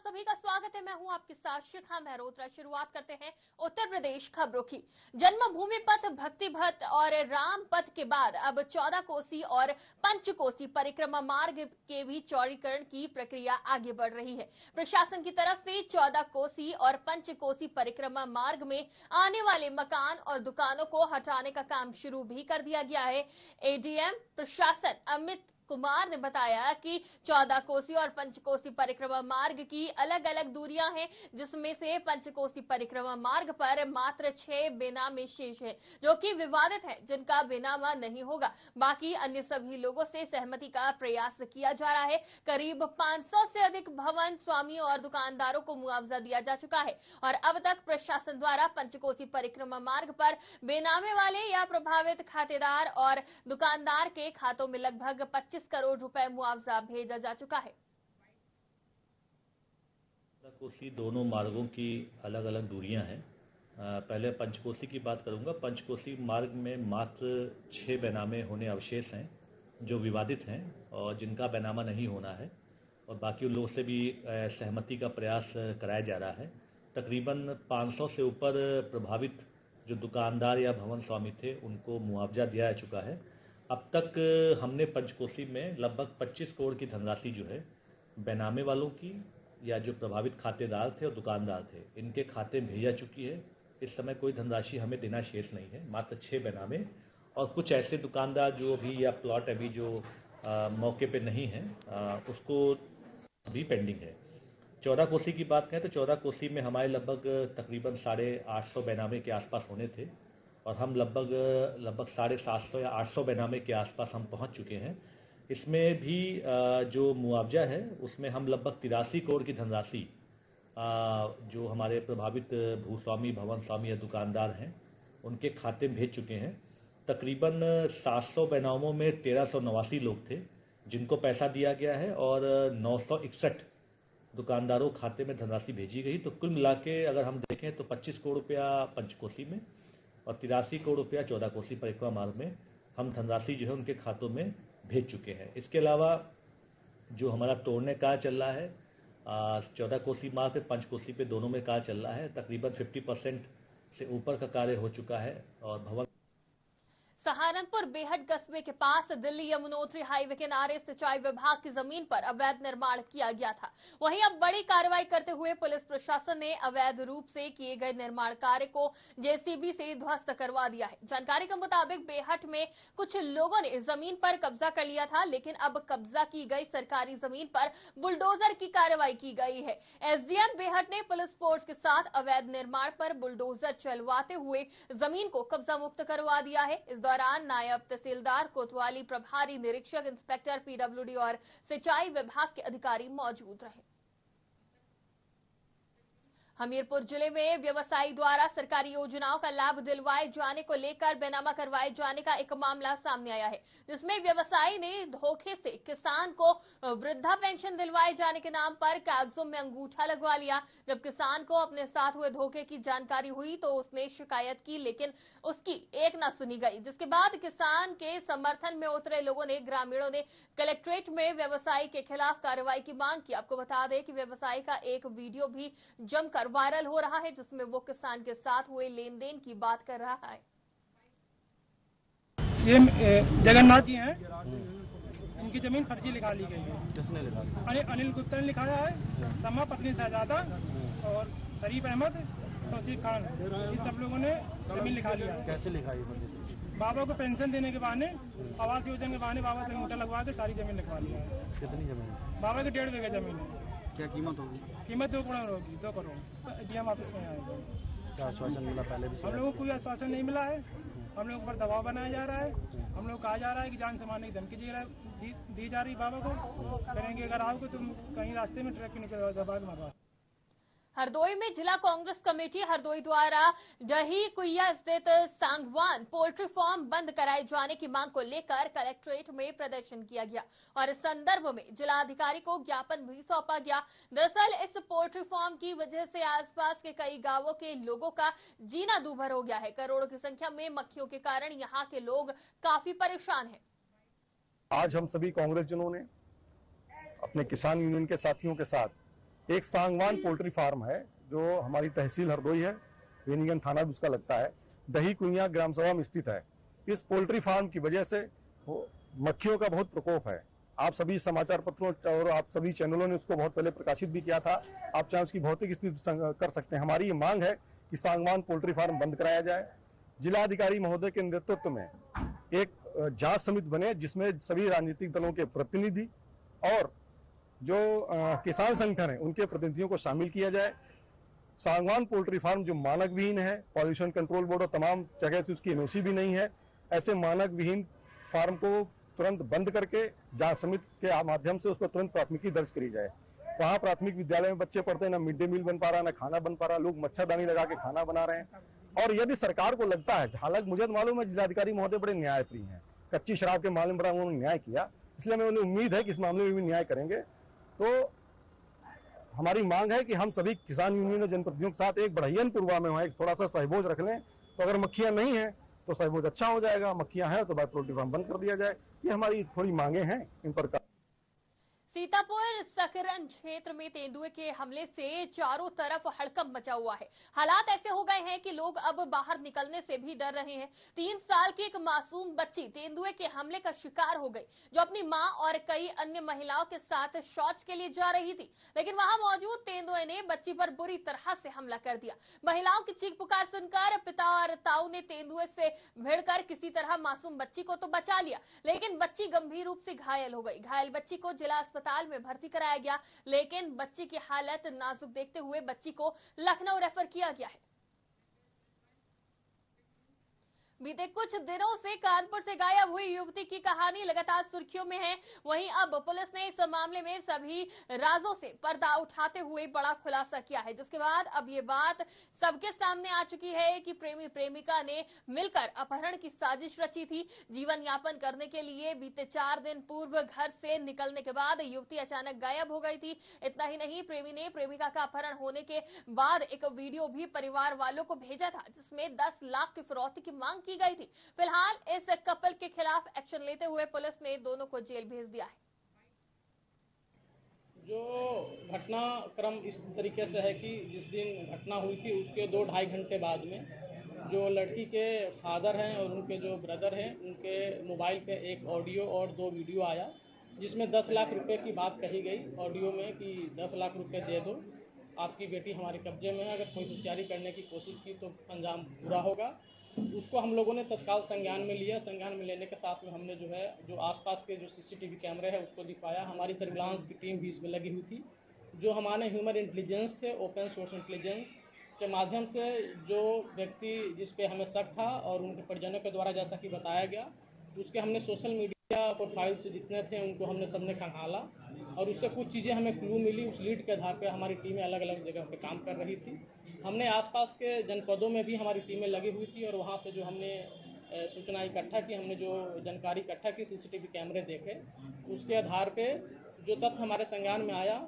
सभी का स्वागत है। मैं हूं आपके साथ शिखा मेहरोत्रा। शुरुआत करते हैं उत्तर प्रदेश खबरों की। जन्मभूमि पथ, भक्ति पथ और राम पथ के बाद अब 14 कोसी और पंचकोसी परिक्रमा मार्ग के भी चौड़ीकरण की प्रक्रिया आगे बढ़ रही है। प्रशासन की तरफ से 14 कोसी और पंचकोसी परिक्रमा मार्ग में आने वाले मकान और दुकानों को हटाने का काम शुरू भी कर दिया गया है। एडीएम प्रशासन अमित कुमार ने बताया कि 14 कोसी और पंचकोसी परिक्रमा मार्ग की अलग अलग दूरियां हैं, जिसमें से पंचकोसी परिक्रमा मार्ग पर मात्र 6 बेनामे शेष है जो कि विवादित है, जिनका बेनामा नहीं होगा। बाकी अन्य सभी लोगों से सहमति का प्रयास किया जा रहा है। करीब 500 से अधिक भवन स्वामियों और दुकानदारों को मुआवजा दिया जा चुका है और अब तक प्रशासन द्वारा पंचकोसी परिक्रमा मार्ग पर बेनामे वाले या प्रभावित खातेदार और दुकानदार के खातों में लगभग 25 करोड़ रुपए मुआवजा भेजा जा चुका है। कोसी दोनों मार्गों की अलग अलग दूरियां हैं। पहले पंचकोसी की बात करूंगा। पंचकोसी मार्ग में मात्र 6 बेनामे होने अवशेष हैं जो विवादित हैं और जिनका बेनामा नहीं होना है, और बाकी उन लोगों से भी सहमति का प्रयास कराया जा रहा है। तकरीबन 500 से ऊपर प्रभावित जो दुकानदार या भवन स्वामी थे उनको मुआवजा दिया जा चुका है। अब तक हमने पंचकोसी में लगभग 25 करोड़ की धनराशि जो है बेनामे वालों की या जो प्रभावित खातेदार थे और दुकानदार थे, इनके खाते में भेजा चुकी है। इस समय कोई धनराशि हमें देना शेष नहीं है, मात्र 6 बेनामे और कुछ ऐसे दुकानदार जो भी या प्लॉट अभी जो मौके पे नहीं है उसको भी पेंडिंग है। 14 कोसी की बात करें तो 14 कोसी में हमारे लगभग तकरीबन 850 बेनामे के आसपास होने थे और हम लगभग 750 या 800 बेनामे के आसपास हम पहुंच चुके हैं। इसमें भी जो मुआवजा है उसमें हम लगभग 83 करोड़ की धनराशि जो हमारे प्रभावित भूस्वामी, भवन स्वामी या दुकानदार हैं उनके खाते में भेज चुके हैं। तकरीबन 700 बेनामों में 1389 लोग थे जिनको पैसा दिया गया है और 961 दुकानदारों खाते में धनराशि भेजी गई। तो कुल मिला के अगर हम देखें तो 25 करोड़ रुपया पंचकोसी में और 83 करोड़ रुपया 14 कोसी परिक्रमा मार्ग में हम धनराशि जो है उनके खातों में भेज चुके हैं। इसके अलावा जो हमारा तोड़ने कार्य चल रहा है 14 कोसी मार्ग पे, पंचकोसी पे दोनों में कार्य चल रहा है। तकरीबन 50% से ऊपर का कार्य हो चुका है और भवन सहारनपुर बेहट कस्बे के पास दिल्ली यमुनोत्री हाईवे किनारे सिंचाई विभाग की जमीन पर अवैध निर्माण किया गया था। वहीं अब बड़ी कार्रवाई करते हुए पुलिस प्रशासन ने अवैध रूप से किए गए निर्माण कार्य को जेसीबी से ध्वस्त करवा दिया है। जानकारी के मुताबिक बेहट में कुछ लोगों ने जमीन पर कब्जा कर लिया था, लेकिन अब कब्जा की गई सरकारी जमीन पर बुलडोजर की कार्रवाई की गई है। एसडीएम बेहट ने पुलिस फोर्स के साथ अवैध निर्माण पर बुलडोजर चलवाते हुए जमीन को कब्जा मुक्त करवा दिया है। इस दौरान नायब तहसीलदार कोतवाली, प्रभारी निरीक्षक, इंस्पेक्टर पीडब्ल्यूडी और सिंचाई विभाग के अधिकारी मौजूद रहे। हमीरपुर जिले में व्यवसायी द्वारा सरकारी योजनाओं का लाभ दिलवाए जाने को लेकर बेनामा करवाए जाने का एक मामला सामने आया है, जिसमें व्यवसायी ने धोखे से किसान को वृद्धा पेंशन दिलवाए जाने के नाम पर कागजों में अंगूठा लगवा लिया। जब किसान को अपने साथ हुए धोखे की जानकारी हुई तो उसने शिकायत की, लेकिन उसकी एक न सुनी गई, जिसके बाद किसान के समर्थन में उतरे लोगों ने, ग्रामीणों ने कलेक्ट्रेट में व्यवसायी के खिलाफ कार्रवाई की मांग की। आपको बता दें कि व्यवसायी का एक वीडियो भी जमकर वायरल हो रहा है, जिसमें वो किसान के साथ हुए लेन देन की बात कर रहा है। ये जगन्नाथ जी हैं, इनकी जमीन फर्जी लिखा ली गई है। किसने लिखा? अनिल गुप्ता ने लिखाया है, समा पत्नी शहजादा और शरीफ अहमद, तौसीफ खान, इस सब लोगों ने जमीन लिखा लिया है। कैसे लिखा है? बाबा को पेंशन देने के बहाने, आवास योजना के बहाने बाबा से अंगूठा लगवा के सारी जमीन लिखवा लिया है। कितनी जमीन? बाबा की 1.5 बीघा जमीन है। क्या कीमत होगी? कीमत 2 करोड़ होगी। 2 करोड़ डीएम ऑफिस में आएगा। क्या आश्वासन मिला? पहले भी हम लोगों को कोई आश्वासन नहीं मिला है। हम लोगों पर दबाव बनाया जा रहा है। हम लोग कहा जा रहा है कि जान से मारने की धमकी दी जा रही बाबा को, करेंगे अगर आओगे तुम कहीं रास्ते में ट्रक के नीचे दबा के मारवा। हरदोई में जिला कांग्रेस कमेटी हरदोई द्वारा दही कुइया स्थित सांगवान पोल्ट्री फार्म बंद कराए जाने की मांग को लेकर कलेक्ट्रेट में प्रदर्शन किया गया और इस संदर्भ में जिलाधिकारी को ज्ञापन भी सौंपा गया। दरअसल इस पोल्ट्री फार्म की वजह से आसपास के कई गांवों के लोगों का जीना दूभर हो गया है। करोड़ों की संख्या में मक्खियों के कारण यहाँ के लोग काफी परेशान हैं। आज हम सभी कांग्रेस जनों ने अपने किसान यूनियन के साथियों के साथ एक सांगवान पोल्ट्री फार्म है जो हमारी तहसील हरदोई है, बेनीगंज थाना भी उसका लगता है, दही कुइयां ग्राम सभा में स्थित है। इस पोल्ट्री फार्म की वजह से मक्खियों का बहुत प्रकोप है। आप सभी समाचार पत्रों और आप सभी चैनलों ने उसको बहुत पहले प्रकाशित भी किया था। आप चाहे उसकी भौतिक स्थिति कर सकते हैं। हमारी ये मांग है कि सांगवान पोल्ट्री फार्म बंद कराया जाए। जिलाधिकारी महोदय के नेतृत्व में एक जांच समिति बने जिसमें सभी राजनीतिक दलों के प्रतिनिधि और जो किसान संगठन है उनके प्रतिनिधियों को शामिल किया जाए। सांगवान पोल्ट्री फार्म जो मानक विहीन है, पॉल्यूशन कंट्रोल बोर्ड और तमाम जगह से उसकी एनओसी भी नहीं है, ऐसे मानक विहीन फार्म को तुरंत बंद करके जांच समिति के माध्यम से उस पर तुरंत प्राथमिकी दर्ज करी जाए। वहाँ प्राथमिक विद्यालय में बच्चे पढ़ते हैं, ना मिड डे मील बन पा रहा, ना खाना बन पा रहा, लोग मच्छरदानी लगा के खाना बना रहे हैं। और यदि सरकार को लगता है, हालांकि मुझे तो मालूम है जिलाधिकारी महोदय बड़े न्यायप्रिय हैं, कच्ची शराब के मामले में बड़ा उन्होंने न्याय किया, इसलिए हमें उन्हें उम्मीद है कि इस मामले में भी न्याय करेंगे। तो हमारी मांग है कि हम सभी किसान यूनियन और जनप्रतिनिधियों के साथ एक बढ़ियन पूर्वा में वहाँ थोड़ा सा सहबोज रख लें। तो अगर मक्खियां नहीं है तो सहबोज अच्छा हो जाएगा, मक्खियां हैं तो बाद पोल्ट्री फार्म बंद कर दिया जाए। ये हमारी थोड़ी मांगे हैं, इन पर। सीतापुर सकरन क्षेत्र में तेंदुए के हमले से चारों तरफ हड़कंप मचा हुआ है। हालात ऐसे हो गए हैं कि लोग अब बाहर निकलने से भी डर रहे हैं। 3 साल की एक मासूम बच्ची तेंदुए के हमले का शिकार हो गई, जो अपनी मां और कई अन्य महिलाओं के साथ शौच के लिए जा रही थी, लेकिन वहां मौजूद तेंदुए ने बच्ची पर बुरी तरह से हमला कर दिया। महिलाओं की चीख पुकार सुनकर पिता और ताऊ ने तेंदुए से भिड़कर किसी तरह मासूम बच्ची को तो बचा लिया, लेकिन बच्ची गंभीर रूप से घायल हो गई। घायल बच्ची को जिला अस्पताल में भर्ती कराया गया, लेकिन बच्ची की हालत नाजुक देखते हुए बच्ची को लखनऊ रेफर किया गया है। बीते कुछ दिनों से कानपुर से गायब हुई युवती की कहानी लगातार सुर्खियों में है। वहीं अब पुलिस ने इस मामले में सभी राजों से पर्दा उठाते हुए बड़ा खुलासा किया है, जिसके बाद अब ये बात सबके सामने आ चुकी है कि प्रेमी प्रेमिका ने मिलकर अपहरण की साजिश रची थी। जीवन यापन करने के लिए बीते 4 दिन पूर्व घर से निकलने के बाद युवती अचानक गायब हो गई थी। इतना ही नहीं, प्रेमी ने प्रेमिका का अपहरण होने के बाद एक वीडियो भी परिवार वालों को भेजा था, जिसमें 10 लाख की फिरौती की मांग की गई थी। फिलहाल इस कपल के खिलाफ एक्शन लेते हुए पुलिस ने दोनों को जेल भेज दिया है। जो घटनाक्रम इस तरीके से है कि जिस दिन घटना हुई थी उसके 2-2.5 घंटे बाद में जो लड़की के फादर हैं और उनके जो ब्रदर हैं, उनके मोबाइल पे एक ऑडियो और 2 वीडियो आया, जिसमें 10 लाख रुपए की बात कही गई ऑडियो में कि 10 लाख रुपए दे दो, आपकी बेटी हमारे कब्जे में है, अगर कोई होशियारी करने की कोशिश की तो अंजाम बुरा होगा। उसको हम लोगों ने तत्काल संज्ञान में लिया। संज्ञान में लेने के साथ में हमने जो आसपास के जो सीसीटीवी कैमरे हैं उसको दिखाया। हमारी सर्विलांस की टीम भी इसमें लगी हुई थी। जो हमारे ह्यूमन इंटेलिजेंस थे, ओपन सोर्स इंटेलिजेंस के माध्यम से जो व्यक्ति जिस पे हमें शक था और उनके परिजनों के द्वारा जैसा कि बताया गया, उसके हमने सोशल मीडिया प्रोफाइल से जितने थे उनको हमने सबने खंगाला और उससे कुछ चीज़ें हमें क्लू मिली। उस लीड के आधार पर हमारी टीमें अलग अलग जगह पर काम कर रही थी। हमने आसपास के जनपदों में भी हमारी टीमें लगी हुई थी और वहाँ से जो हमने सूचना इकट्ठा की, हमने जो जानकारी इकट्ठा की, सीसीटीवी कैमरे देखे, उसके आधार पे जो तथ्य हमारे संज्ञान में आया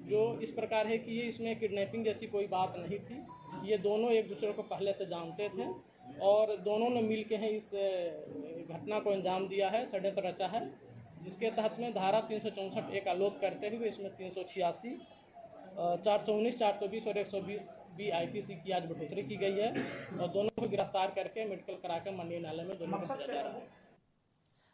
जो इस प्रकार है कि ये इसमें किडनैपिंग जैसी कोई बात नहीं थी। ये दोनों एक दूसरे को पहले से जानते थे और दोनों ने मिल के इस घटना को अंजाम दिया है, षड्यंत्र रचा है, जिसके तहत में धारा 364 एक आलोक करते हुए इसमें 386, 419, 420 और 120 IPC की आज बढ़ोतरी की गई है और दोनों को गिरफ्तार करके मेडिकल कराकर मंडी न्यायालय में दोनों को भेजा जा रहा है।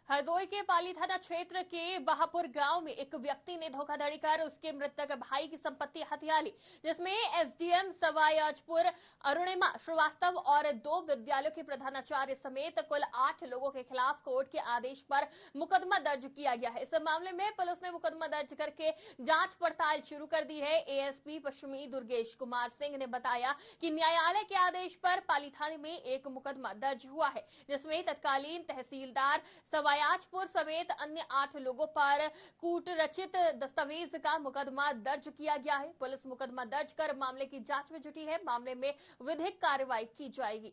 हरदोई के पाली थाना क्षेत्र के बहापुर गांव में एक व्यक्ति ने धोखाधड़ी कर उसके मृतक भाई की संपत्ति हथिया ली, जिसमें एसडीएम सवायाजपुर अरुणिमा श्रीवास्तव और 2 विद्यालयों के प्रधानाचार्य समेत कुल 8 लोगों के खिलाफ कोर्ट के आदेश पर मुकदमा दर्ज किया गया है। इस मामले में पुलिस ने मुकदमा दर्ज करके जांच पड़ताल शुरू कर दी है। एएसपी पश्चिमी दुर्गेश कुमार सिंह ने बताया कि न्यायालय के आदेश पर पाली थाने में एक मुकदमा दर्ज हुआ है, जिसमें तत्कालीन तहसीलदार सवायाजपुर समेत अन्य 8 लोगों पर कूट रचित दस्तावेज का मुकदमा दर्ज किया गया है। पुलिस मुकदमा दर्ज कर मामले की जांच में जुटी है। मामले में विधिक कार्रवाई की जाएगी।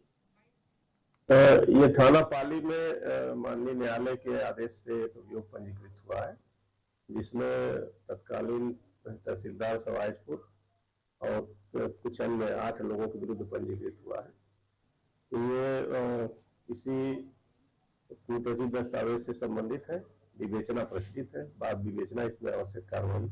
ये थाना पाली में माननीय न्यायालय के आदेश से अभियोग पंजीकृत हुआ है, जिसमें तत्कालीन तहसीलदार सवायजपुर और कुछ अन्य 8 लोगों के विरुद्ध पंजीकृत हुआ है। ये किसी कूटरचित दस्तावेज से संबंधित है, विवेचना प्रचलित है, बाद विवेचना इसमें आवश्यक कार्रवाई।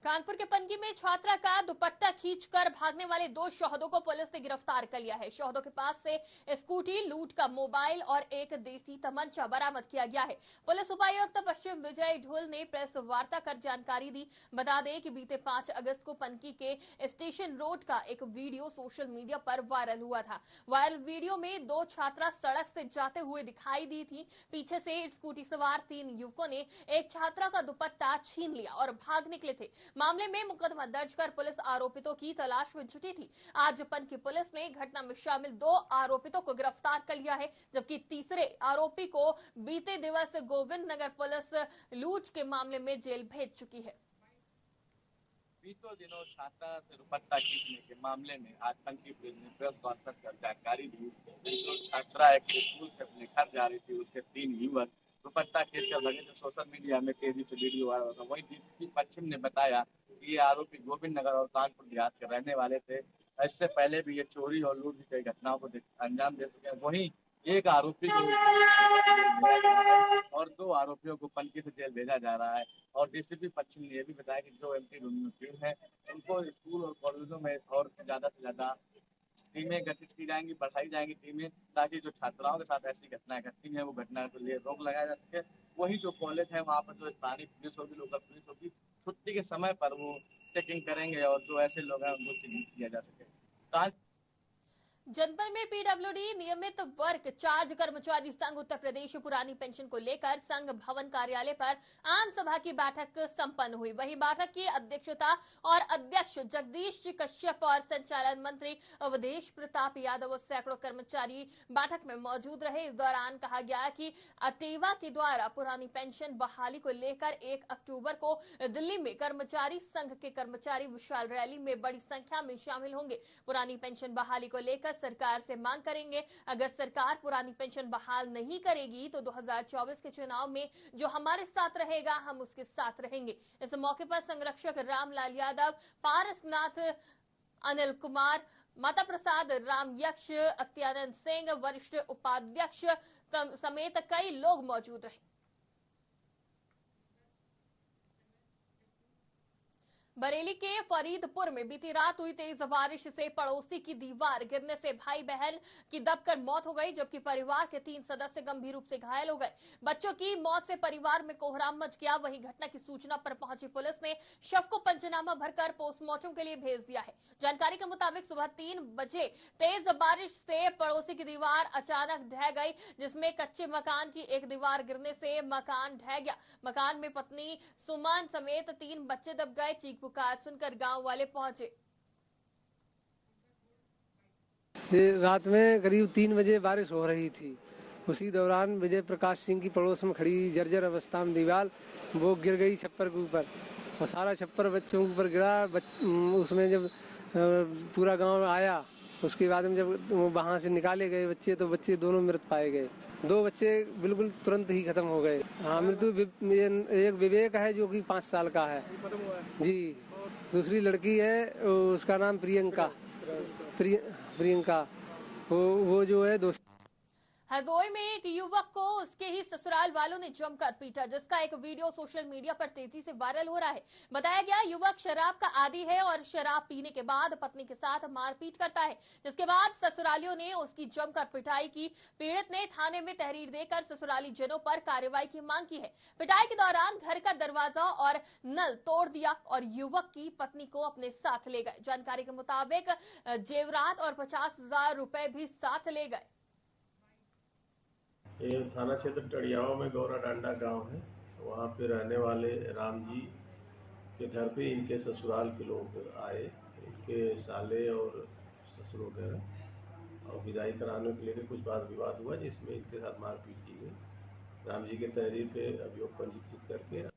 कानपुर के पनकी में छात्रा का दुपट्टा खींचकर भागने वाले 2 शहदों को पुलिस ने गिरफ्तार कर लिया है। शहदों के पास से स्कूटी, लूट का मोबाइल और एक देसी तमंचा बरामद किया गया है। पुलिस उपायुक्त पश्चिम विजय ढोल ने प्रेस वार्ता कर जानकारी दी। बता दें कि बीते 5 अगस्त को पनकी के स्टेशन रोड का एक वीडियो सोशल मीडिया पर वायरल हुआ था। वायरल वीडियो में 2 छात्रा सड़क से जाते हुए दिखाई दी थी। पीछे से स्कूटी सवार 3 युवकों ने एक छात्रा का दुपट्टा छीन लिया और भाग निकले थे। मामले में मुकदमा दर्ज कर पुलिस आरोपितों की तलाश में जुटी थी। आज पनकी पुलिस ने घटना में शामिल 2 आरोपितों को गिरफ्तार कर लिया है, जबकि तीसरे आरोपी को बीते दिवस गोविंद नगर पुलिस लूट के मामले में जेल भेज चुकी है। बीतों दिनों छात्रा से दुपट्टा खींचने के मामले में आज पनकी पुलिस ने प्रेस वार्ता कर जानकारी दी। जो छात्रा एक स्कूल से अपने घर जा रही थी, उसके 3 युवक दुपट्टा खींचकर लगे तो सोशल मीडिया में तेजी से वीडियो वायरल होता। वहीं डीसीपी पश्चिम ने बताया कि ये आरोपी गोविंद नगर और कानपुर देहात के रहने वाले थे। इससे पहले भी ये चोरी और लूट की कई घटनाओं को अंजाम दे चुके हैं। वहीं एक आरोपी को और 2 आरोपियों को पनकी से जेल भेजा जा रहा है। और डीसीपी पश्चिम ने यह भी बताया कि जो एमपी टीम है उनको स्कूल और कॉलेजों में और ज्यादा से ज्यादा टीमें गठित की जाएंगी, बढ़ाई जाएंगी टीमें, ताकि जो छात्राओं के साथ ऐसी घटनाएं घटती हैं वो घटना के लिए रोक लगाया जा सके। वही जो कॉलेज है वहाँ पर जो स्थानीय पुलिस होगी, लोकल पुलिस होगी, छुट्टी के समय पर वो चेकिंग करेंगे और जो ऐसे लोग हैं उनको चिन्हित किया जा सके। जनपद में पीडब्ल्यूडी नियमित वर्ग चार्ज कर्मचारी संघ उत्तर प्रदेश पुरानी पेंशन को लेकर संघ भवन कार्यालय पर आम सभा की बैठक संपन्न हुई। वहीं बैठक की अध्यक्षता और अध्यक्ष जगदीश कश्यप और संचालन मंत्री अवधेश प्रताप यादव और सैकड़ों कर्मचारी बैठक में मौजूद रहे। इस दौरान कहा गया कि अटेवा के द्वारा पुरानी पेंशन बहाली को लेकर 1 अक्टूबर को दिल्ली में कर्मचारी संघ के कर्मचारी विशाल रैली में बड़ी संख्या में शामिल होंगे। पुरानी पेंशन बहाली को लेकर सरकार से मांग करेंगे। अगर सरकार पुरानी पेंशन बहाल नहीं करेगी तो 2024 के चुनाव में जो हमारे साथ रहेगा हम उसके साथ रहेंगे। इस मौके पर संरक्षक रामलाल यादव, पारसनाथ, अनिल कुमार, माता प्रसाद, राम यक्ष, अत्यानंद सिंह, वरिष्ठ उपाध्यक्ष समेत कई लोग मौजूद रहे। बरेली के फरीदपुर में बीती रात हुई तेज बारिश से पड़ोसी की दीवार गिरने से भाई बहन की दबकर मौत हो गई, जबकि परिवार के 3 सदस्य गंभीर रूप से घायल हो गए। बच्चों की मौत से परिवार में कोहराम मच गया। वहीं घटना की सूचना पर पहुंची पुलिस ने शव को पंचनामा भरकर पोस्टमार्टम के लिए भेज दिया है। जानकारी के मुताबिक सुबह 3 बजे तेज बारिश से पड़ोसी की दीवार अचानक ढह गई, जिसमें कच्चे मकान की एक दीवार गिरने से मकान ढह गया। मकान में पत्नी सुमन समेत 3 बच्चे दब गए। चीख पुकार सुनकर गांव वाले पहुंचे। रात में करीब 3 बजे बारिश हो रही थी। उसी दौरान विजय प्रकाश सिंह की पड़ोस में खड़ी जर्जर अवस्था में दीवार वो गिर गई छप्पर के ऊपर और सारा छप्पर बच्चों के ऊपर गिरा। उसमें जब पूरा गांव आया उसके बाद में जब वहां से निकाले गए बच्चे तो बच्चे दोनों मृत पाए गए। 2 बच्चे बिल्कुल तुरंत ही खत्म हो गए। हाँ, मृत्यु एक विवेक है जो कि 5 साल का है जी। दूसरी लड़की है उसका नाम प्रियंका वो जो है दोस्त। हरदोई में एक युवक को उसके ही ससुराल वालों ने जमकर पीटा, जिसका एक वीडियो सोशल मीडिया पर तेजी से वायरल हो रहा है। बताया गया युवक शराब का आदी है और शराब पीने के बाद पत्नी के साथ मारपीट करता है, जिसके बाद ससुरालियों ने उसकी जमकर पिटाई की। पीड़ित ने थाने में तहरीर देकर ससुराली जनों पर कार्रवाई की मांग की है। पिटाई के दौरान घर का दरवाजा और नल तोड़ दिया और युवक की पत्नी को अपने साथ ले गए। जानकारी के मुताबिक जेवरात और 50,000 रुपए भी साथ ले गए। ये थाना क्षेत्र टड़ियाओं में गौरा डांडा गांव है। वहाँ पे रहने वाले राम जी के घर पे इनके ससुराल के लोग आए, इनके साले और ससुर वगैरह, और विदाई कराने को लेकर कुछ वाद विवाद हुआ, जिसमें इनके साथ मारपीट की गई। राम जी के तहरीर पे अभियोग पंजीकृत करके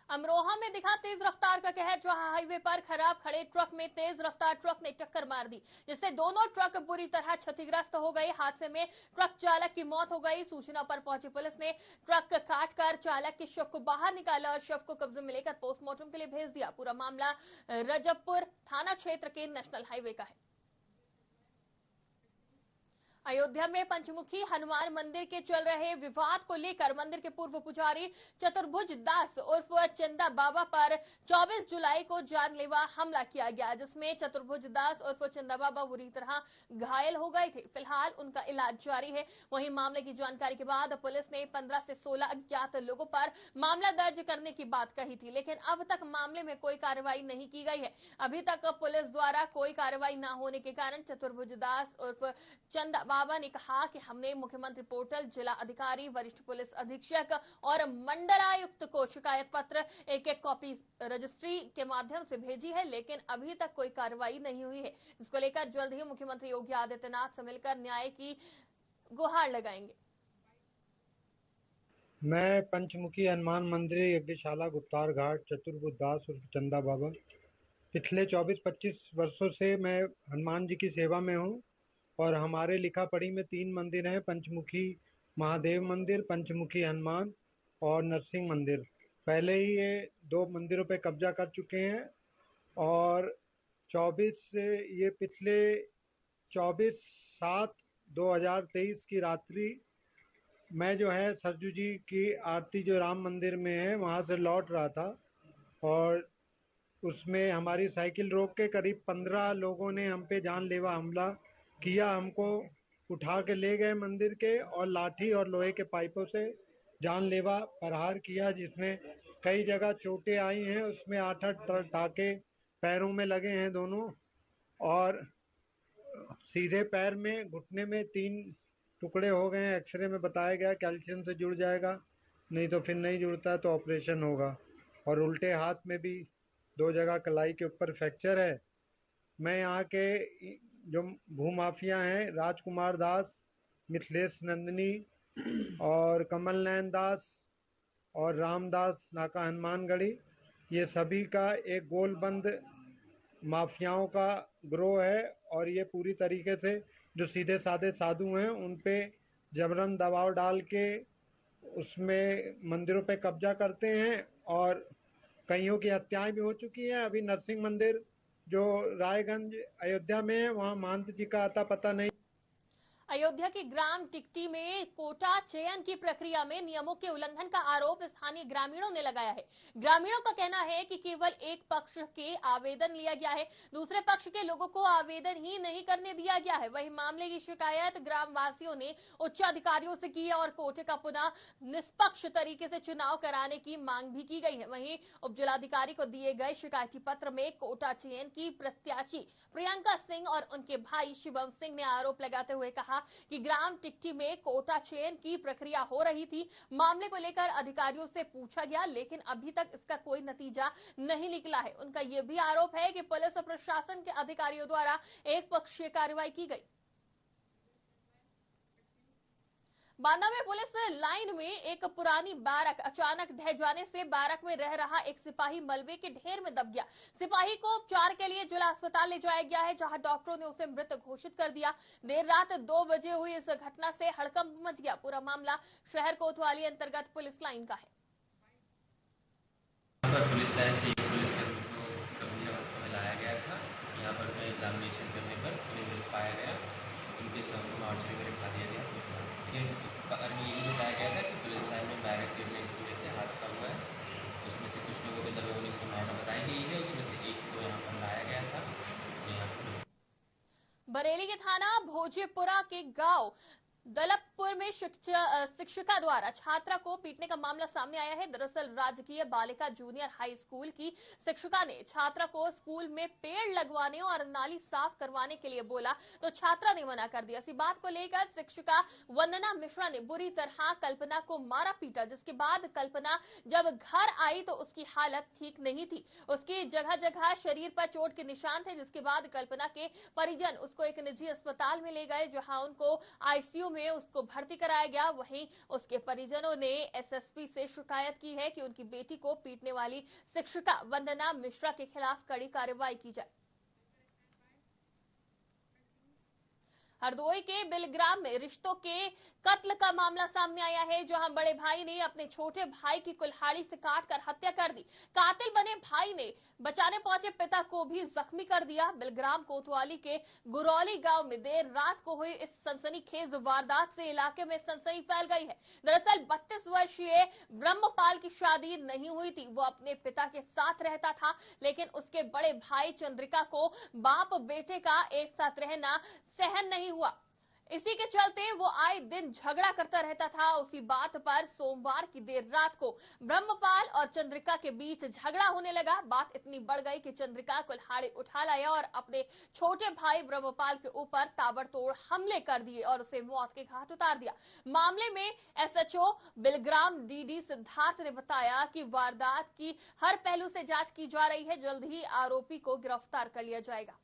अमरोहा में दिखा तेज रफ्तार का कहर, जहां हाईवे पर खराब खड़े ट्रक में तेज रफ्तार ट्रक ने टक्कर मार दी, जिससे दोनों ट्रक बुरी तरह क्षतिग्रस्त हो गए। हादसे में ट्रक चालक की मौत हो गई। सूचना पर पहुंची पुलिस ने ट्रक काटकर चालक के शव को बाहर निकाला और शव को कब्जे में लेकर पोस्टमार्टम के लिए भेज दिया। पूरा मामला रजबपुर थाना क्षेत्र के नेशनल हाईवे का है। अयोध्या में पंचमुखी हनुमान मंदिर के चल रहे विवाद को लेकर मंदिर के पूर्व पुजारी चतुर्भुज दास उर्फ चंदा बाबा पर 24 जुलाई को जानलेवा हमला किया गया, जिसमें चतुर्भुज दास उर्फ चंदा बाबा बुरी तरह घायल हो गए थे। फिलहाल उनका इलाज जारी है। वहीं मामले की जानकारी के बाद पुलिस ने 15 से 16 अज्ञात लोगों पर मामला दर्ज करने की बात कही थी, लेकिन अब तक मामले में कोई कार्रवाई नहीं की गई है। अभी तक पुलिस द्वारा कोई कार्रवाई न होने के कारण चतुर्भुज दास उर्फ चंदा बाबा ने कहा कि हमने मुख्यमंत्री पोर्टल, जिला अधिकारी, वरिष्ठ पुलिस अधीक्षक और मंडलायुक्त को शिकायत पत्र एक कॉपी रजिस्ट्री के माध्यम से भेजी है, लेकिन अभी तक कोई कार्रवाई नहीं हुई है। इसको लेकर जल्द ही मुख्यमंत्री योगी आदित्यनाथ से मिलकर न्याय की गुहार लगाएंगे। मैं पंचमुखी हनुमान मंदिर यज्ञशाला गुप्तार घाट चतुर्भुज दास उर्फ चंदा बाबा पिछले 24-25 वर्षों से मैं हनुमान जी की सेवा में हूँ और हमारे लिखा पढ़ी में 3 मंदिर हैं, पंचमुखी महादेव मंदिर, पंचमुखी हनुमान और नरसिंह मंदिर। पहले ही ये 2 मंदिरों पे कब्जा कर चुके हैं और ये पिछले 24/7/2023 की रात्रि मैं जो है सरजू जी की आरती जो राम मंदिर में है वहाँ से लौट रहा था और उसमें हमारी साइकिल रोक के करीब 15 लोगों ने हम पे जानलेवा हमला किया। हमको उठा के ले गए मंदिर के और लाठी और लोहे के पाइपों से जानलेवा प्रहार किया, जिसमें कई जगह चोटें आई हैं। उसमें 8-8 टाके पैरों में लगे हैं दोनों, और सीधे पैर में घुटने में 3 टुकड़े हो गए हैं। एक्सरे में बताया गया कैल्शियम से जुड़ जाएगा, नहीं तो फिर नहीं जुड़ता तो ऑपरेशन होगा। और उल्टे हाथ में भी 2 जगह कलाई के ऊपर फ्रैक्चर है। मैं यहाँ के जो भूमाफिया हैं, राजकुमार दास, मिथिलेश नंदनी और कमल नयन दास और रामदास नाका हनुमानगढ़ी, ये सभी का एक गोलबंद माफियाओं का ग्रोह है और ये पूरी तरीके से जो सीधे साधे साधु हैं उन पे जबरन दबाव डाल के उसमें मंदिरों पे कब्जा करते हैं और कईयों की हत्याएं भी हो चुकी हैं। अभी नरसिंह मंदिर जो रायगंज अयोध्या में है वहाँ महंत जी का आता पता नहीं। अयोध्या के ग्राम टिकटी में कोटा चयन की प्रक्रिया में नियमों के उल्लंघन का आरोप स्थानीय ग्रामीणों ने लगाया है। ग्रामीणों का कहना है कि केवल एक पक्ष के आवेदन लिया गया है, दूसरे पक्ष के लोगों को आवेदन ही नहीं करने दिया गया है। वहीं मामले की शिकायत ग्रामवासियों ने उच्च अधिकारियों से की और कोटे का पुनः निष्पक्ष तरीके से चुनाव कराने की मांग भी की गई है। वहीं उप जिलाधिकारी को दिए गए शिकायती पत्र में कोटा चयन की प्रत्याशी प्रियंका सिंह और उनके भाई शिवम सिंह ने आरोप लगाते हुए कहा कि ग्राम टिकटी में कोटा चयन की प्रक्रिया हो रही थी। मामले को लेकर अधिकारियों से पूछा गया, लेकिन अभी तक इसका कोई नतीजा नहीं निकला है। उनका यह भी आरोप है कि पुलिस और प्रशासन के अधिकारियों द्वारा एक पक्षीय कार्रवाई की गई। बांदा में पुलिस लाइन में एक पुरानी बैरक अचानक ढह जाने से बैरक में रह रहा एक सिपाही मलबे के ढेर में दब गया। सिपाही को उपचार के लिए जिला अस्पताल ले जाया गया है, जहां डॉक्टरों ने उसे मृत घोषित कर दिया। देर रात 2 बजे हुई इस घटना से हड़कंप मच गया। पूरा मामला शहर कोतवाली अंतर्गत पुलिस लाइन का है। पुलिस लाइन से पुलिस कर्मी को गंभीर अवस्था में लाया गया था। यहाँ पर एग्जामिनेशन करने पर उन्हें मृत पाया गया। उनके शव को मार्चरी में रखा दिया गया। कारण ये भी बताया गया था कि पुलिस लाइन में बैरक गिरने की वजह से हादसा हुआ है। उसमें से कुछ लोगों के दबे होने की संभावना बताई गई है। उसमें से एक को यहाँ पर लाया गया था। यहाँ पर बरेली के थाना भोजेपुरा के गांव दलपपुर में शिक्षिका द्वारा छात्रा को पीटने का मामला सामने आया है। दरअसल राजकीय बालिका जूनियर हाई स्कूल की शिक्षिका ने छात्रा को स्कूल में पेड़ लगवाने और नाली साफ करवाने के लिए बोला तो छात्रा ने मना कर दिया। इसी बात को लेकर शिक्षिका वंदना मिश्रा ने बुरी तरह कल्पना को मारा पीटा, जिसके बाद कल्पना जब घर आई तो उसकी हालत ठीक नहीं थी। उसकी जगह जगह शरीर पर चोट के निशान थे, जिसके बाद कल्पना के परिजन उसको एक निजी अस्पताल में ले गए, जहां उनको आईसीयू में उसको भर्ती कराया गया। वहीं उसके परिजनों ने एसएसपी से शिकायत की है कि उनकी बेटी को पीटने वाली शिक्षिका वंदना मिश्रा के खिलाफ कड़ी कार्रवाई की जाए। हरदोई के बिलग्राम में रिश्तों के कत्ल का मामला सामने आया है, जहां बड़े भाई ने अपने छोटे भाई की कुल्हाड़ी से काटकर हत्या कर दी। कातिल बने भाई ने बचाने पहुंचे पिता को भी जख्मी कर दिया। बिलग्राम कोतवाली के गुरौली गांव में देर रात को हुई इस सनसनीखेज वारदात से इलाके में सनसनी फैल गई है। दरअसल 32 वर्षीय ब्रह्मपाल की शादी नहीं हुई थी। वो अपने पिता के साथ रहता था, लेकिन उसके बड़े भाई चंद्रिका को बाप बेटे का एक साथ रहना सहन नहीं हुआ। इसी के चलते वो आए दिन झगड़ा करता रहता था। उसी बात पर सोमवार की देर रात को ब्रह्मपाल और चंद्रिका के बीच झगड़ा होने लगा। बात इतनी बढ़ गई कि चंद्रिका कुल्हाड़ी उठा लाया और अपने छोटे भाई ब्रह्मपाल के ऊपर ताबड़तोड़ हमले कर दिए और उसे मौत के घाट उतार दिया। मामले में एसएचओ बिलग्राम डीडी सिद्धार्थ ने बताया कि वारदात की हर पहलू से जांच की जा रही है। जल्द ही आरोपी को गिरफ्तार कर लिया जाएगा।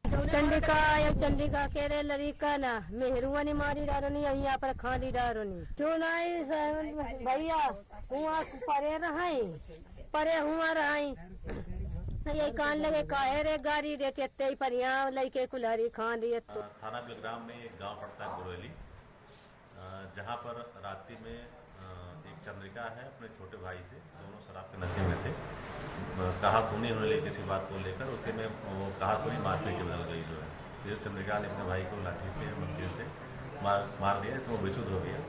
चंडिका केरे लड़का ना मेहरुआनी मारी डारोनी यहाँ पर खादी डारोनी चुनाई भैया हुआ परे हुआ रहाई ये कान लगे काहे रे गाड़ी देते पर यहाँ लड़के कुल्हाड़ी खान दिए। तो थाना बिलग्राम में एक गांव पड़ता है गुरौली, जहां पर रात्रि में एक चंद्रिका है अपने छोटे भाई से, दोनों शराब के नशे में थे। कहा सुनी होने लगी किसी बात को लेकर, उसी में वो कहा सुनी मारपीट बदल गई जो है। फिर चंद्रिका ने अपने भाई को लाठी से मंदिर से मार दिया, तो वो बेसुध हो गया।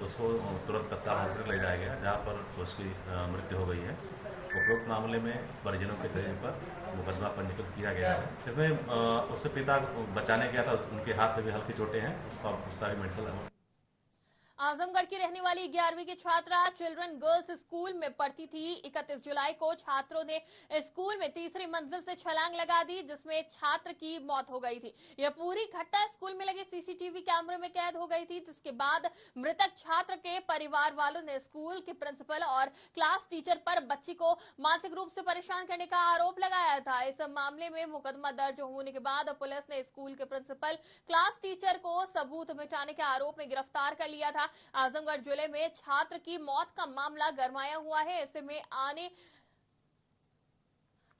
उसको तुरंत तत्काल हॉस्पिटल ले जाया गया, जहाँ पर उसकी मृत्यु हो गई है। उपरोक्त मामले में परिजनों के तर्ज पर मुकदमा पंजीकृत किया गया है। इसमें उससे पिता बचाने गया था, उनके हाथ में भी हल्की चोटें हैं, उसका भी मेडिकल। आजमगढ़ की रहने वाली 11वीं की छात्रा चिल्ड्रन गर्ल्स स्कूल में पढ़ती थी। 31 जुलाई को छात्रों ने स्कूल में तीसरी मंजिल से छलांग लगा दी, जिसमें छात्र की मौत हो गई थी। यह पूरी घटना स्कूल में लगे सीसीटीवी कैमरे में कैद हो गई थी, जिसके बाद मृतक छात्र के परिवार वालों ने स्कूल के प्रिंसिपल और क्लास टीचर पर बच्ची को मानसिक रूप से परेशान करने का आरोप लगाया था। इस मामले में मुकदमा दर्ज होने के बाद पुलिस ने स्कूल के प्रिंसिपल, क्लास टीचर को सबूत मिटाने के आरोप में गिरफ्तार कर लिया था। आजमगढ़ जिले में छात्र की मौत का मामला गरमाया हुआ है। ऐसे में आने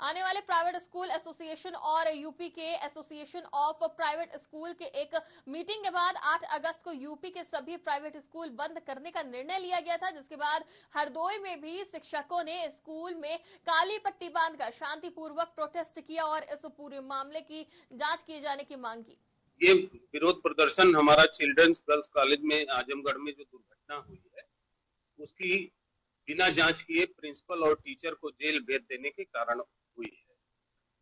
वाले प्राइवेट स्कूल एसोसिएशन और यूपी के एसोसिएशन ऑफ प्राइवेट स्कूल के एक मीटिंग के बाद 8 अगस्त को यूपी के सभी प्राइवेट स्कूल बंद करने का निर्णय लिया गया था, जिसके बाद हरदोई में भी शिक्षकों ने स्कूल में काली पट्टी बांधकर शांतिपूर्वक प्रोटेस्ट किया और इस पूरे मामले की जांच किए जाने की मांग की। ये विरोध प्रदर्शन हमारा चिल्ड्रंस गर्ल्स कॉलेज में आजमगढ़ में जो दुर्घटना हुई है उसकी बिना जांच किए प्रिंसिपल और टीचर को जेल भेज देने के कारण हुई है।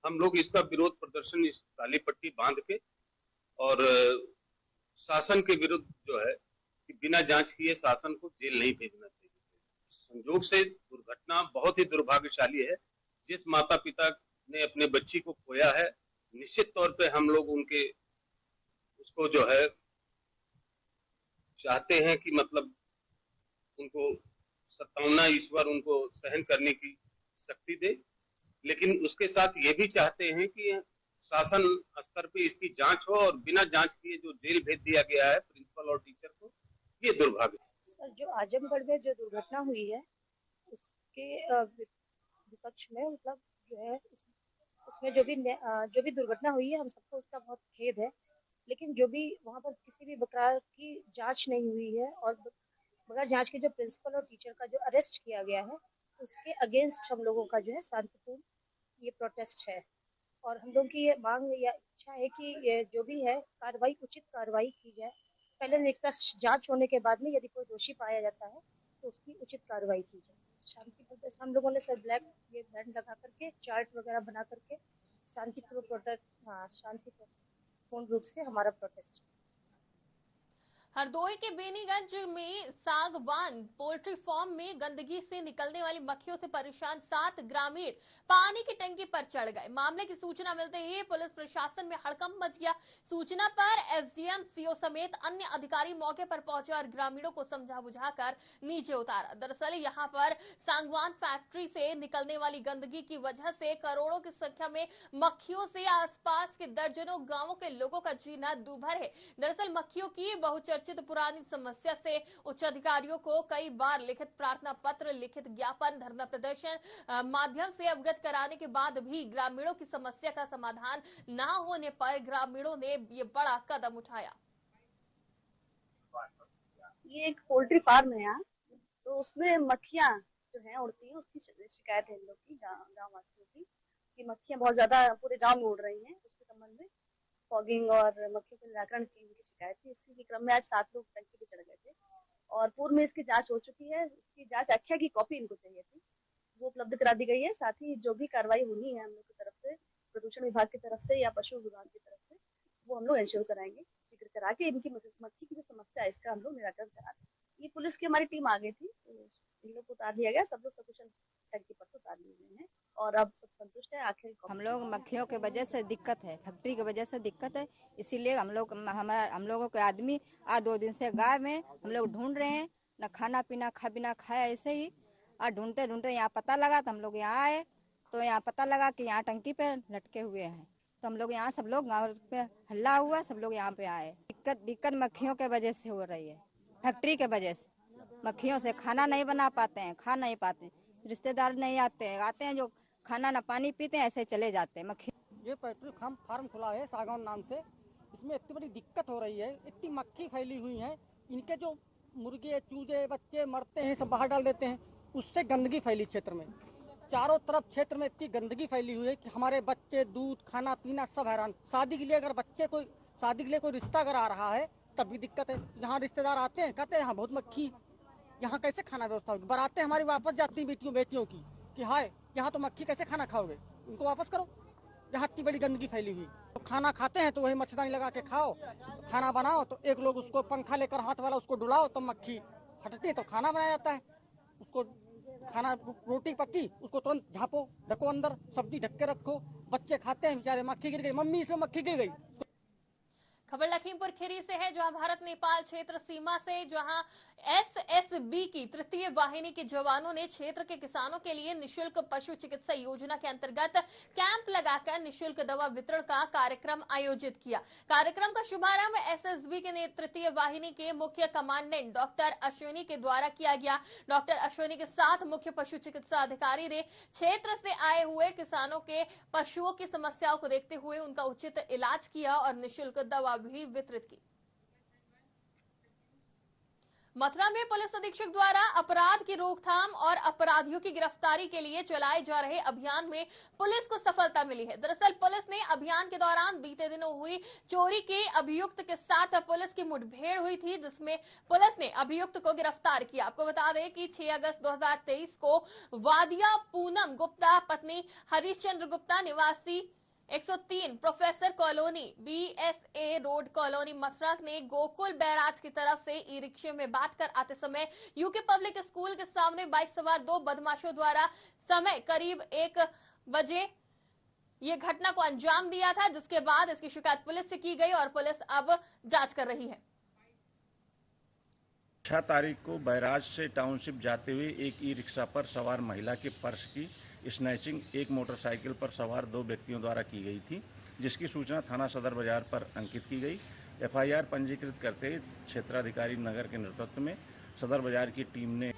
हम लोग इसका विरोध प्रदर्शन इस काली पट्टी बांध के और शासन के विरुद्ध जो है कि बिना जांच किए शासन को जेल नहीं भेजना चाहिए। संयोग से दुर्घटना बहुत ही दुर्भाग्यशाली है। जिस माता पिता ने अपने बच्ची को खोया है, निश्चित तौर पे हम लोग उसको जो है चाहते हैं कि मतलब उनको 57 ईश्वर उनको सहन करने की शक्ति दे, लेकिन उसके साथ ये भी चाहते हैं कि शासन स्तर पे इसकी जांच हो और बिना जांच किए जो जेल भेज दिया गया है प्रिंसिपल और टीचर को, ये दुर्भाग्य है। सर, जो आजमगढ़ में जो दुर्घटना हुई है उसके विपक्ष में मतलब जो है उसमें जो भी दुर्घटना हुई है हम सबको उसका बहुत खेद है, लेकिन जो भी वहाँ पर किसी भी प्रकार की जांच नहीं हुई है और बगैर जांच के जो प्रिंसिपल और टीचर का जो अरेस्ट किया गया है उसके अगेंस्ट हम लोगों का जो है शांतिपूर्ण ये प्रोटेस्ट है। और हम लोगों की ये मांग या इच्छा है कि ये जो भी है कार्रवाई, उचित कार्रवाई की जाए। पहले निष्पक्ष जांच होने के बाद में यदि कोई दोषी पाया जाता है तो उसकी उचित कार्रवाई की जाए। शांतिपूर्ण हम लोगों ने सर ब्लैक ये बैंड लगा करके चार्ट वगैरह बना करके शांतिपूर्ण प्रोटेस्ट शांतिपूर्ण रूप से हमारा प्रोटेस्ट। हरदोई के बेनीगंज में सागवान पोल्ट्री फार्म में गंदगी से निकलने वाली मक्खियों से परेशान 7 ग्रामीण पानी की टंकी पर चढ़ गए। मामले की सूचना मिलते ही पुलिस प्रशासन में हड़कंप मच गया। सूचना पर एसडीएम, सीओ समेत अन्य अधिकारी मौके पर पहुंचे और ग्रामीणों को समझा बुझाकर नीचे उतारा। दरअसल यहां पर सागवान फैक्ट्री से निकलने वाली गंदगी की वजह से करोड़ों की संख्या में मक्खियों से आसपास के दर्जनों गांवों के लोगों का जीना दूभर है। दरअसल मक्खियों की बहुचर्चित चर्चित पुरानी समस्या से उच्च अधिकारियों को कई बार लिखित प्रार्थना पत्र, लिखित ज्ञापन, धरना प्रदर्शन माध्यम से अवगत कराने के बाद भी ग्रामीणों की समस्या का समाधान न होने पर ग्रामीणों ने ये बड़ा कदम उठाया। ये एक पोल्ट्री फार्म है यहाँ, तो उसमें मक्खियाँ जो है उड़ती है, उसकी शिकायत है हम लोग की, गाँव वासियों की, कि मक्खियाँ बहुत ज्यादा पूरे गांव में उड़ रही हैं। उसके संबंध में फॉगिंग और मक्खियों के निराकरण की उनकी शिकायत थी। इसी क्रम में आज 7 लोग टंकी पे चढ़ गए थे और पूर्व में इसकी जांच हो चुकी है। उसकी जांच आख्या की कॉपी इनको चाहिए थी, वो उपलब्ध करा दी गई है। साथ ही जो भी कार्रवाई होनी है हम लोग की तरफ से, प्रदूषण विभाग की तरफ से या पशु विभाग की तरफ से, वो हम लोग इंश्योर कराएंगे, शीघ्र करा के इनकी मक्खी की जो समस्या है इसका हम लोग निराकरण करा दें। ये पुलिस की हमारी टीम आ गई थी, तो इन लोग को उतार दिया गया, सब लोग सकुशल टंकी पर उतार लिए गए हैं और अब सब संतुष्ट है। आखिर हम लोग मक्खियों के वजह से दिक्कत है, फैक्ट्री की वजह से दिक्कत है, इसीलिए हम लोगों के आदमी आज 2 दिन से गाय में हम लोग ढूंढ रहे हैं, न खाना पीना बिना खाया ऐसे ही। और ढूंढते ढूंढते यहाँ पता लगा तो हम लोग यहाँ आए, तो यहाँ पता लगा कि यहाँ टंकी पे लटके हुए हैं, तो हम लोग यहाँ सब लोग गाँव पे हल्ला हुआ, सब लोग यहाँ पे आए। दिक्कत मक्खियों के वजह से हो रही है, फैक्ट्री के वजह से। मक्खियों से खाना नहीं बना पाते हैं, खा नहीं पाते, रिश्तेदार नहीं आते हैं जो खाना ना पानी पीते हैं, ऐसे चले जाते हैं। मक्खी ये पोल्ट्री फार्म खुला है सागौन नाम से, इसमें इतनी बड़ी दिक्कत हो रही है, इतनी मक्खी फैली हुई है, इनके जो मुर्गे चूजे बच्चे मरते हैं सब बाहर डाल देते हैं, उससे गंदगी फैली क्षेत्र में। चारों तरफ क्षेत्र में इतनी गंदगी फैली हुई है कि हमारे बच्चे दूध खाना पीना सब हैरान। शादी के लिए कोई रिश्ता अगर आ रहा है तब भी दिक्कत है। यहाँ रिश्तेदार आते हैं, कहते हैं यहाँ बहुत मक्खी, यहाँ कैसे खाना व्यवस्था होगी। बारातें हमारी वापस जाती हैं बेटियों की कि हाय यहाँ तो मक्खी, कैसे खाना खाओगे, उनको वापस करो। यहाँ इतनी बड़ी गंदगी फैली हुई, तो खाना खाते हैं तो वही मच्छरदानी लगा के खाओ, खाना बनाओ तो एक लोग उसको पंखा लेकर हाथ वाला उसको डुलाओ तो मक्खी हटती है, तो खाना बनाया जाता है। उसको खाना रोटी पकी उसको तुरंत झाँपो, ढको अंदर, सब्जी ढक के रखो, बच्चे खाते हैं, बेचारे मक्खी गिर गई, मम्मी इसमें मक्खी गिर गई। खबर लखीमपुर खीरी से है, जहां भारत नेपाल क्षेत्र सीमा से जहां एसएसबी की तृतीय वाहिनी के जवानों ने क्षेत्र के किसानों के लिए निशुल्क पशु चिकित्सा योजना के अंतर्गत कैंप लगाकर निशुल्क दवा वितरण का कार्यक्रम आयोजित किया। कार्यक्रम का शुभारंभ एसएसबी के तृतीय वाहिनी के मुख्य कमांडेंट डॉक्टर अश्विनी के द्वारा किया गया। डॉक्टर अश्विनी के साथ मुख्य पशु चिकित्सा अधिकारी ने क्षेत्र से आए हुए किसानों के पशुओं की समस्याओं को देखते हुए उनका उचित इलाज किया और निशुल्क दवा भी वितरित की। मथुरा में पुलिस अधीक्षक द्वारा अपराध की रोकथाम और अपराधियों की गिरफ्तारी के लिए चलाए जा रहे अभियान में पुलिस को सफलता मिली है। दरअसल पुलिस ने अभियान के दौरान बीते दिनों हुई चोरी के अभियुक्त के साथ पुलिस की मुठभेड़ हुई थी, जिसमें पुलिस ने अभियुक्त को गिरफ्तार किया। आपको बता दें कि 6 अगस्त 2023 को वादिया पूनम गुप्ता पत्नी हरीशचंद्र गुप्ता निवासी 103 professor colony BSA road colony Mathura ने गोकुल बैराज की तरफ से ई रिक्शे में बैठकर आते समय यूके पब्लिक स्कूल के सामने बाइक सवार 2 बदमाशों द्वारा समय करीब 1 बजे ये घटना को अंजाम दिया था, जिसके बाद इसकी शिकायत पुलिस से की गई और पुलिस अब जांच कर रही है। 6 तारीख को बैराज से टाउनशिप जाते हुए एक ई रिक्शा पर सवार महिला के पर्स की स्नैचिंग एक मोटरसाइकिल पर सवार 2 व्यक्तियों द्वारा की गई थी, जिसकी सूचना थाना सदर बाजार पर अंकित की गई। एफआईआर पंजीकृत करते क्षेत्राधिकारी नगर के नेतृत्व में सदर बाजार की टीम ने